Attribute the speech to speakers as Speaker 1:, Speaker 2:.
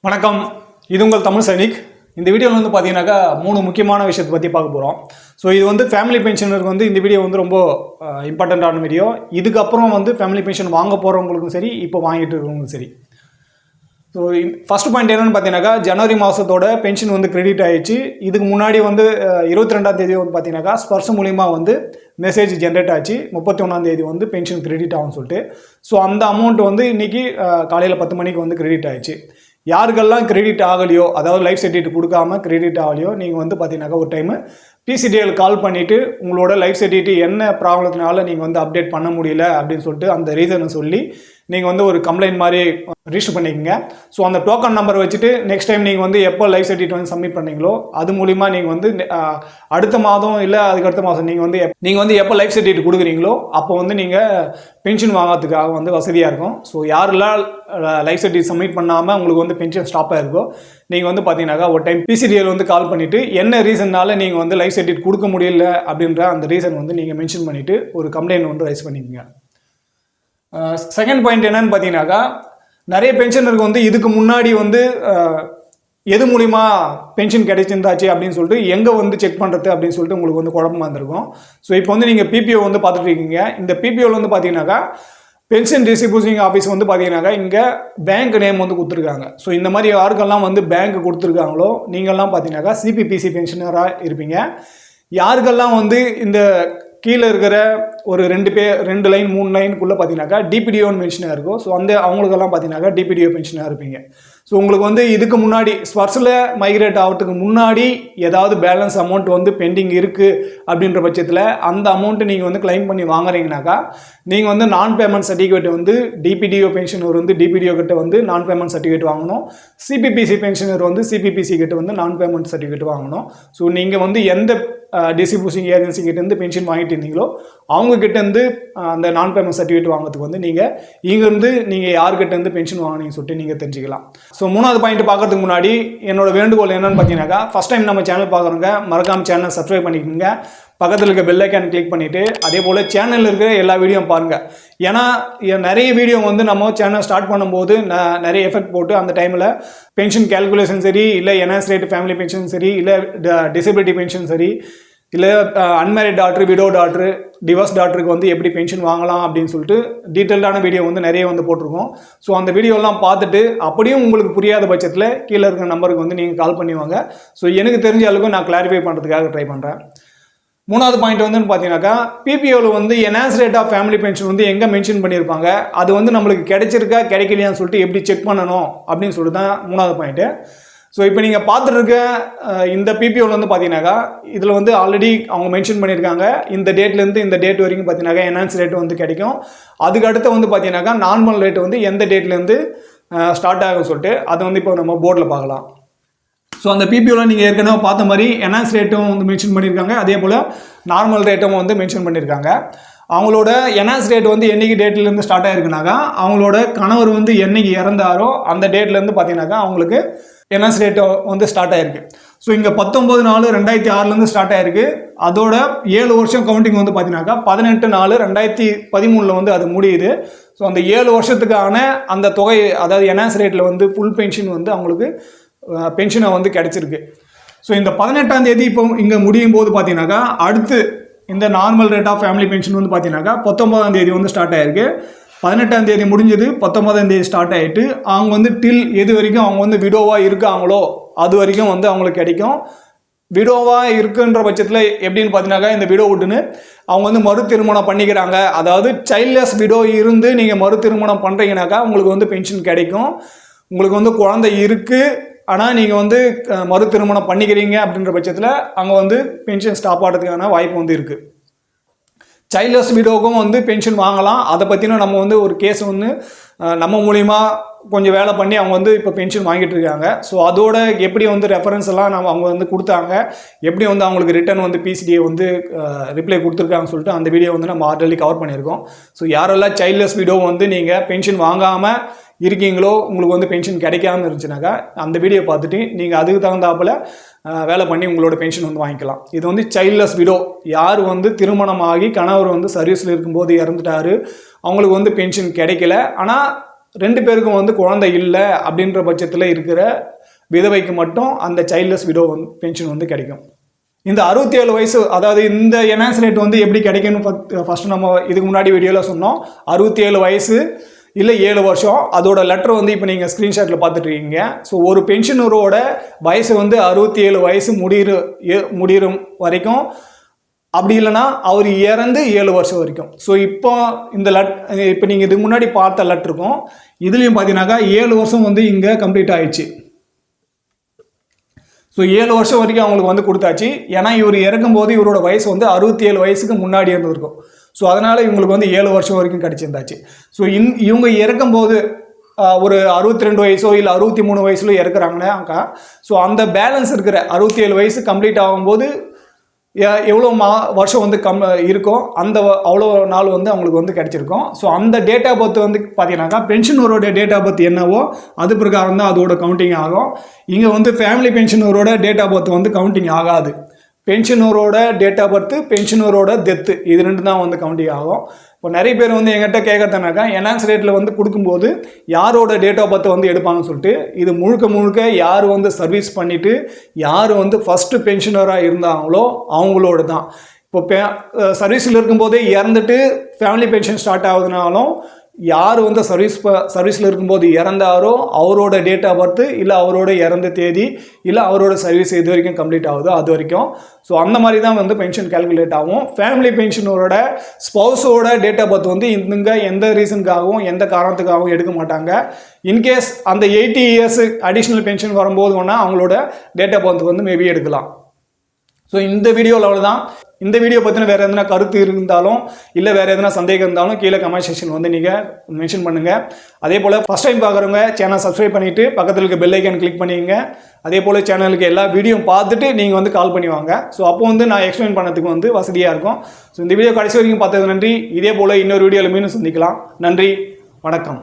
Speaker 1: வணக்கம், இது உங்கள் தமிழ் சைனிக். இந்த வீடியோவில் வந்து பார்த்தீங்கன்னாக்கா 3 முக்கியமான விஷயத்தை பற்றி பார்க்க போகிறோம். ஸோ இது வந்து ஃபேமிலி பென்ஷனருக்கு வந்து இந்த வீடியோ வந்து ரொம்ப இம்பார்ட்டண்ட்டான வீடியோ. இதுக்கப்புறம் வந்து ஃபேமிலி பென்ஷன் வாங்க போகிறவங்களுக்கும் சரி, இப்போ வாங்கிட்டு இருக்கிறவங்களுக்கும் சரி. ஸோ ஃபஸ்ட் பாயிண்ட் என்னென்னு பார்த்தீங்கன்னாக்கா, ஜனவரி மாதத்தோட பென்ஷன் வந்து கிரெடிட் ஆகிடுச்சு. இதுக்கு முன்னாடி வந்து 22ஆம் தேதி வந்து பார்த்தீங்கன்னாக்கா ஸ்பர்ஸ் மூலிமா வந்து மெசேஜ் ஜென்ரேட் ஆச்சு. 31ஆம் தேதி வந்து பென்ஷன் கிரெடிட் ஆகும்னு சொல்லிட்டு. ஸோ அந்த அமௌண்ட் வந்து இன்றைக்கி காலையில் 10 மணிக்கு வந்து கிரெடிட் ஆகிடுச்சு. யாருக்கெல்லாம் கிரெடிட் ஆகலையோ, அதாவது லைஃப் சர்டிஃபிகேட் கொடுக்காம கிரெடிட் ஆகலையோ, நீங்கள் வந்து பார்த்தீங்கன்னாக்கா ஒரு டைமு பிசிடிஎல் கால் பண்ணிவிட்டு உங்களோட லைஃப் சர்டிஃபிகேட் என்ன ப்ராப்ளத்தினால நீங்கள் வந்து அப்டேட் பண்ண முடியல அப்படின்னு சொல்லிட்டு அந்த ரீசனை சொல்லி நீங்கள் வந்து ஒரு கம்ப்ளைண்ட் மாதிரி ரிஜிஸ்டர் பண்ணிக்கோங்க. ஸோ அந்த டோக்கன் நம்பர் வச்சுட்டு நெக்ஸ்ட் டைம் நீங்கள் வந்து எப்போ லைஃப் சர்டிஃபிகேட் வந்து சப்மிட் பண்ணீங்களோ அது மூலிமா நீங்கள் வந்து அடுத்த மாதம் இல்லை அதுக்கு அடுத்த மாதம் நீங்கள் வந்து எப்போ லைஃப் சர்டிஃபிகேட் கொடுக்குறீங்களோ அப்போ வந்து நீங்கள் பென்ஷன் வாங்கிறதுக்காக வந்து வசதியாக இருக்கும். ஸோ யாரெல்லாம் லைஃப் சர்டிஃபிகேட் சப்மிட் பண்ணாமல் உங்களுக்கு வந்து பென்ஷன் ஸ்டாப் ஆகிருக்கோ, நீங்கள் வந்து பார்த்தீங்கன்னாக்கா ஒரு டைம் பிசிடிஎல் வந்து கால் பண்ணிவிட்டு என்ன ரீசன்னால நீங்கள் வந்து லைஃப் சர்டிஃபிகேட் கொடுக்க முடியல அப்படின்ற அந்த ரீசன் வந்து நீங்கள் மென்ஷன் பண்ணிவிட்டு ஒரு கம்ப்ளைண்ட் வந்து ரைஸ் பண்ணிக்கோங்க. செகண்ட் பாயிண்ட் என்னன்னு பார்த்தீங்கன்னாக்கா, நிறைய பென்ஷனருக்கு வந்து இதுக்கு முன்னாடி வந்து எது மூலிமா பென்ஷன் கிடைச்சிருந்தாச்சு அப்படின்னு சொல்லிட்டு எங்கே வந்து செக் பண்ணுறது அப்படின்னு சொல்லிட்டு உங்களுக்கு வந்து குழப்பமாக இருந்திருக்கும். ஸோ இப்போ வந்து நீங்கள் பிபிஓ வந்து பார்த்துட்டு இருக்கீங்க. இந்த பிபிஓவில் வந்து பார்த்தீங்கன்னாக்கா பென்ஷன் டிஸ்ட்ரிபியூஷன் ஆஃபீஸ் வந்து பார்த்தீங்கன்னாக்கா இங்கே பேங்க் நேம் வந்து கொடுத்துருக்காங்க. ஸோ இந்த மாதிரி யாருக்கெல்லாம் வந்து பேங்க் கொடுத்துருக்காங்களோ நீங்கள்லாம் பார்த்தீங்கன்னாக்கா சிபிபிசி பென்ஷனராக இருப்பீங்க. யாருக்கெல்லாம் வந்து இந்த கீழே இருக்கிற ஒரு 2 லைன் 3 லைனுக்குள்ளே பார்த்தீங்கன்னாக்கா டிபிடிஓன்னு பென்ஷனாக இருக்கும். ஸோ அந்த அவங்களுக்கெல்லாம் பார்த்தீங்கன்னாக்கா டிபிடிஓ பென்ஷனாக இருப்பீங்க. ஸோ உங்களுக்கு வந்து இதுக்கு முன்னாடி ஸ்பர்ஸில் மைக்ரேட் ஆகிறதுக்கு முன்னாடி ஏதாவது பேலன்ஸ் அமௌண்ட் வந்து பெண்டிங் இருக்குது அப்படின்ற பட்சத்தில் அந்த அமௌண்ட்டு நீங்கள் வந்து கிளைம் பண்ணி வாங்குறீங்கனாக்கா நீங்கள் வந்து நான் பேமெண்ட் சர்டிஃபிகேட் வந்து டிபிடிஓ பென்ஷனர் வந்து டிபிடிஓ கிட்ட வந்து நான் பேமெண்ட் சர்டிஃபிகேட் வாங்கணும். சிபிபிசி பென்ஷனர் வந்து சிபிபிசி கிட்ட வந்து நான் பேமெண்ட் சர்டிஃபிகேட் வாங்கணும். ஸோ நீங்கள் வந்து எந்த டிஸ்ட்ரிபியூஷன் ஏஜென்சி கிட்டேருந்து பென்ஷன் வாங்கிட்டு இருந்தீங்களோ அவங்க கிட்டேருந்து அந்த நான் பேமெண்ட் சர்டிஃபிகேட் வாங்கிறதுக்கு வந்து நீங்கள் இங்கேருந்து நீங்கள் யார்கிட்டேருந்து பென்ஷன் வாங்கினீங்கன்னு சொல்லிட்டு நீங்கள் தெரிஞ்சுக்கலாம். ஸோ 3வது பாயிண்ட் பார்க்கறதுக்கு முன்னாடி என்னோட வேண்டுகோள் என்னன்னு பார்த்தீங்கன்னாக்கா, ஃபஸ்ட் டைம் நம்ம சேனல் பார்க்குறவங்க மறக்காம சேனல் சப்ஸ்கிரைப் பண்ணிக்கோங்க. பக்கத்தில் இருக்க பெல் ஐக்கான் கிளிக் பண்ணிவிட்டு அதே போல் சேனலில் இருக்கிற எல்லா வீடியோவும் பாருங்கள். ஏன்னா நிறைய வீடியோ வந்து நம்ம சேனல் ஸ்டார்ட் பண்ணும்போது நிறைய எஃபெக்ட் போட்டு அந்த டைமில் பென்ஷன் கேல்குலேஷன் சரி, இல்லை என்ஹான்ஸ் ரேட் ஃபேமிலி பென்ஷன் சரி, இல்லை டிசபிலிட்டி பென்ஷன் சரி, இல்லை unmarried doctor, widow doctor, divorce டாக்டருக்கு வந்து எப்படி பென்ஷன் வாங்கலாம் அப்படின்னு சொல்லிட்டு டீட்டெயில்டான வீடியோ வந்து நிறைய வந்து போட்டிருக்கோம். ஸோ அந்த வீடியோலாம் பார்த்துட்டு அப்படியும் உங்களுக்கு புரியாத பட்சத்தில் கீழே இருக்கிற நம்பருக்கு வந்து நீங்கள் கால் பண்ணுவாங்க. ஸோ எனக்கு தெரிஞ்ச அளவுக்கு நான் கிளாரிஃபை பண்ணுறதுக்காக ட்ரை பண்ணுறேன். 3வது பாயிண்ட் வந்து பார்த்தீங்கன்னாக்கா, பிபிஓவில் வந்து enhanced rate of family pension வந்து எங்கே மென்ஷன் பண்ணியிருப்பாங்க, அது வந்து நம்மளுக்கு கிடைச்சிருக்கா கிடைக்கலையான்னு சொல்லிட்டு எப்படி செக் பண்ணணும் அப்படின்னு சொல்லிட்டு தான் 3வது பாயிண்ட்டு. ஸோ இப்போ நீங்கள் பார்த்துட்டு இருக்க இந்த பிபிஓவில் வந்து பார்த்தீங்கன்னாக்கா இதில் வந்து ஆல்ரெடி அவங்க மென்ஷன் பண்ணியிருக்காங்க இந்த டேட்லேருந்து இந்த டேட் வரைக்கும் பார்த்தீங்கன்னாக்கா என்ஹான்ஸ் ரேட் வந்து கிடைக்கும். அதுக்கு அடுத்து வந்து பார்த்தீங்கன்னாக்கா நார்மல் ரேட் வந்து எந்த டேட்லேருந்து ஸ்டார்ட் ஆகும் சொல்லிட்டு அதை வந்து இப்போ நம்ம போர்டில் பார்க்கலாம். ஸோ அந்த பிபிஓவில் நீங்கள் ஏற்கனவே பார்த்த மாதிரி என்ஹான்ஸ் ரேட்டும் வந்து மென்ஷன் பண்ணியிருக்காங்க, அதே போல் நார்மல் ரேட்டும் வந்து மென்ஷன் பண்ணியிருக்காங்க. அவங்களோட என்ஹான்ஸ் ரேட் வந்து என்னைக்கு டேட்லேருந்து ஸ்டார்ட் ஆகிருக்குனாக்கா அவங்களோட கணவர் வந்து என்னைக்கு இறந்தாரோ அந்த டேட்லேருந்து பார்த்தீங்கன்னாக்கா அவங்களுக்கு என்ஹான்ஸ் ரேட் வந்து ஸ்டார்ட் ஆகிருக்கு. ஸோ இங்கே 19/4/2006 ஸ்டார்ட் ஆகிருக்கு. அதோட 7 வருஷம் கவுண்டிங் வந்து பார்த்தீங்கன்னாக்கா 18/4/2013 வந்து அது முடியுது. ஸோ அந்த 7 வருஷத்துக்கான அந்த தொகை, அதாவது என்ஹான்ஸ் ரேட்டில் வந்து ஃபுல் பென்ஷன் வந்து அவங்களுக்கு பென்ஷனை வந்து கிடைச்சிருக்கு. ஸோ இந்த 18ஆம் தேதி இப்போ இங்கே முடியும் போது பார்த்தீங்கன்னாக்கா அடுத்து இந்த normal rate of family pension வந்து பார்த்தீங்கன்னாக்கா 19ஆம் தேதி வந்து ஸ்டார்ட் ஆகிருக்கு. 18ஆம் தேதி முடிஞ்சது, 19ஆம் தேதி ஸ்டார்ட் ஆகிட்டு அவங்க வந்து டில் எது வரைக்கும் அவங்க வந்து விடோவாக இருக்காங்களோ அது வரைக்கும் வந்து அவங்களுக்கு கிடைக்கும். விடோவாக இருக்குன்ற பட்சத்தில் எப்படின்னு பார்த்தீங்கன்னாக்கா இந்த விடோ விட்டுன்னு அவங்க வந்து மறு திருமணம் பண்ணிக்கிறாங்க, அதாவது சைல்ட்லெஸ் விடோ இருந்து நீங்கள் மறு திருமணம் பண்ணுறீங்கனாக்கா உங்களுக்கு வந்து பென்ஷன் கிடைக்கும். உங்களுக்கு வந்து குழந்தை இருக்குது ஆனால் நீங்கள் வந்து மறு திருமணம் பண்ணிக்கிறீங்க அப்படின்ற பட்சத்தில் அங்கே வந்து பென்ஷன் ஸ்டாப் ஆகிறதுக்கான வாய்ப்பு வந்து இருக்குது. சைல்ட்லெஸ் விடோவுக்கும் வந்து பென்ஷன் வாங்கலாம். அதை பற்றின நம்ம வந்து ஒரு கேஸ் வந்து நம்ம மூலிமா கொஞ்சம் வேலை பண்ணி அவங்க வந்து இப்போ பென்ஷன் வாங்கிட்டு இருக்காங்க. ஸோ அதோட எப்படி வந்து ரெஃபரன்ஸ் எல்லாம் அவங்க வந்து கொடுத்தாங்க, எப்படி வந்து அவங்களுக்கு ரிட்டர்ன் வந்து பிசிடிஏ வந்து ரிப்ளை கொடுத்துருக்காங்கன்னு சொல்லிட்டு அந்த வீடியோ வந்து நம்ம ஆல்ரெடி கவர் பண்ணியிருக்கோம். ஸோ யாரெல்லாம் சைல்ட்லெஸ் விடோ வந்து நீங்கள் பென்ஷன் வாங்காமல் இருக்கீங்களோ, உங்களுக்கு வந்து பென்ஷன் கிடைக்காம இருந்துச்சுனாக்கா அந்த வீடியோ பார்த்துட்டு நீங்கள் அதுக்கு தகுந்தாப்பில் வேலை பண்ணி உங்களோட பென்ஷன் வந்து வாங்கிக்கலாம். இது வந்து சைல்ட்லெஸ் விடோ, யார் வந்து திருமணமாகி கணவர் வந்து சர்வீஸில் இருக்கும்போது இறந்துட்டாரு, அவங்களுக்கு வந்து பென்ஷன் கிடைக்கல, ஆனால் 2 பேருக்கும் வந்து குழந்தை இல்லை அப்படின்ற பட்சத்தில் இருக்கிற விதவைக்கு மட்டும் அந்த சைல்ட்லெஸ் விடோ பென்ஷன் வந்து கிடைக்கும். இந்த 67 வயசு, அதாவது இந்த என்ஹான்ஸ் ரேட் வந்து எப்படி கிடைக்கும்னு ஃபர்ஸ்ட் நம்ம இதுக்கு முன்னாடி வீடியோவில் சொன்னோம். 67 வயசு இல்லை 7 வருஷம், அதோட லெட்டர் வந்து இப்போ நீங்கள் ஸ்க்ரீன்ஷாட்டில் பார்த்துட்டு இருக்கீங்க. ஸோ ஒரு பென்ஷனரோட வயசு வந்து 67 வயசு முடியும் வரைக்கும், அப்படி இல்லைனா அவர் இறந்து 7 வருஷம் வரைக்கும். ஸோ இப்போ இப்போ நீங்கள் இதுக்கு முன்னாடி பார்த்த லெட்டருக்கும் இதுலேயும் பார்த்தீங்கன்னாக்கா 7 வருஷம் வந்து இங்கே கம்ப்ளீட் ஆயிடுச்சு. ஸோ 7 வருஷம் வரைக்கும் அவங்களுக்கு வந்து கொடுத்தாச்சு. ஏன்னா இவர் இறக்கும்போது இவரோட வயசு வந்து 67 வயசுக்கு முன்னாடி இருந்திருக்கும். ஸோ அதனால் இவங்களுக்கு வந்து 7 வருஷம் வரைக்கும் கிடச்சிருந்தாச்சு. ஸோ இவங்க இறக்கும்போது ஒரு 62 வயசோ இல்லை 63 வயசுல இறக்குறாங்கன்னாக்கா, ஸோ அந்த பேலன்ஸ் இருக்கிற 67 வயசு கம்ப்ளீட் ஆகும்போது எவ்வளோ வருஷம் வந்து இருக்கோ அந்த அவ்வளோ நாள் வந்து அவங்களுக்கு வந்து கிடைச்சிருக்கும். ஸோ அந்த டேட் ஆஃப் பர்த் வந்து பார்த்தீங்கன்னாக்கா பென்ஷனரோட டேட் ஆஃப் பர்த் என்னவோ அது பிரகாரம் தான் அதோட கவுண்டிங் ஆகும். இங்கே வந்து ஃபேமிலி பென்ஷனரோட டேட் ஆஃப் பர்த் வந்து கவுண்டிங் ஆகாது. பென்ஷனரோட டேட் ஆஃப் பர்த், பென்ஷனரோட டெத்து, இது 2 தான் வந்து கவுண்டிங் ஆகும். இப்போ நிறைய பேர் வந்து எங்கிட்ட கேட்கறதுனாக்கா என்ஹான்ஸ் ரேட்டில் வந்து கொடுக்கும்போது யாரோட டேட் ஆஃப் பர்த் வந்து எடுப்பாங்கன்னு சொல்லிட்டு, இது முழுக்க யார் வந்து சர்வீஸ் பண்ணிவிட்டு யார் வந்து ஃபஸ்ட்டு பென்ஷனராக இருந்தாங்களோ அவங்களோட தான். இப்போ சர்வீஸில் இருக்கும்போதே இறந்துட்டு ஃபேமிலி பென்ஷன் ஸ்டார்ட் ஆகுதுனாலும் யார் வந்து சர்வீஸில் இருக்கும்போது இறந்தாரோ அவரோட டேட் ஆஃப் பர்த் இல்லை அவரோட இறந்த தேதி இல்லை அவரோட சர்வீஸ் இது வரைக்கும் கம்ப்ளீட் ஆகுதோ அது வரைக்கும். ஸோ அந்த மாதிரி தான் வந்து பென்ஷன் கேல்குலேட் ஆகும். ஃபேமிலி பென்ஷனோட ஸ்பௌஸோட டேட் ஆஃப் பர்த் வந்து இவங்க எந்த ரீசனுக்காகவும் எந்த காரணத்துக்காகவும் எடுக்க மாட்டாங்க. இன்கேஸ் அந்த 80 இயர்ஸ் அடிஷ்னல் பென்ஷன் வரும்போது வேணால் அவங்களோட டேட் ஆஃப் பர்த் வந்து மேபி எடுக்கலாம். ஸோ இந்த வீடியோவில் அவ்வளோதான். இந்த வீடியோ பற்றின வேறு எதனா கருத்து இருந்தாலும் இல்லை வேறு எதனா சந்தேகம் இருந்தாலும் கீழே கமெண்ட் செக்ஷன் வந்து நீங்கள் மென்ஷன் பண்ணுங்கள். அதே போல் ஃபஸ்ட் டைம் பார்க்குறவங்க சேனல் சப்ஸ்கிரைப் பண்ணிவிட்டு பக்கத்தில் இருக்க பெல் ஐக்கான் கிளிக் பண்ணிங்க. அதே போல் சேனலுக்கு எல்லா வீடியோ பார்த்துட்டு நீங்கள் வந்து கால் பண்ணி வாங்க. ஸோ அப்போ வந்து நான் எக்ஸ்பிளைன் பண்ணதுக்கு வந்து வசதியாக இருக்கும். ஸோ இந்த வீடியோ கடைசி வரைக்கும் பார்த்தது நன்றி. இதே போல் இன்னொரு வீடியோவில் மீண்டும் சந்திக்கலாம். நன்றி, வணக்கம்.